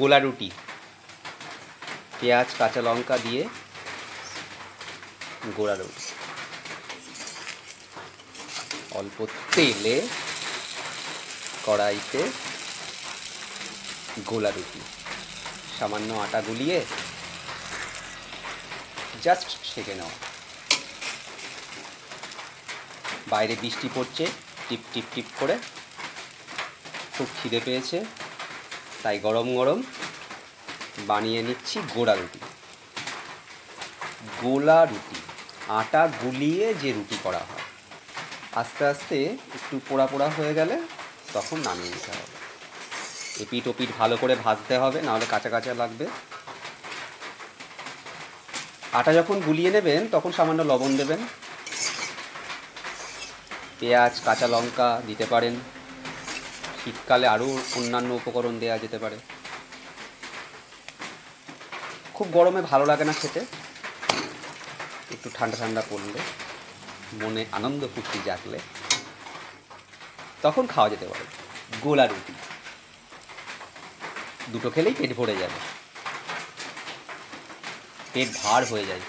গোলা রুটি পেঁয়াজ কাঁচা লঙ্কা দিয়ে গোলা রুটি, অল্প তেলে কড়াইতে গোলা রুটি, সামান্য আটা গুলিয়ে জাস্ট সেঁকে নেওয়া। বাইরে বৃষ্টি পড়ছে টিপ টিপ টিপ করে, খুব খিদে পেয়েছে, তাই গরম গরম বানিয়ে নিচ্ছি গোলা রুটি। গোলা রুটি আটা গুলিয়ে যে রুটি করা হয়, আস্তে আস্তে একটু পোড়া পোড়া হয়ে গেলে তখন নামিয়ে নিতে হবে। এপিঠ ওপিঠ ভালো করে ভাজতে হবে, নাহলে কাঁচা কাঁচা লাগবে। আটা যখন গুলিয়ে নেবেন তখন সামান্য লবণ দেবেন, পেঁয়াজ কাঁচা লঙ্কা দিতে পারেন, শীতকালে আরও অন্যান্য উপকরণ দেওয়া যেতে পারে। খুব গরমে ভালো লাগে না খেতে, একটু ঠান্ডা ঠান্ডা পড়লে, মনে আনন্দ ফুর্তি জাগলে তখন খাওয়া যেতে পারে গোলা রুটি। দুটো খেলেই পেট ভরে যাবে, পেট ভার হয়ে যায়।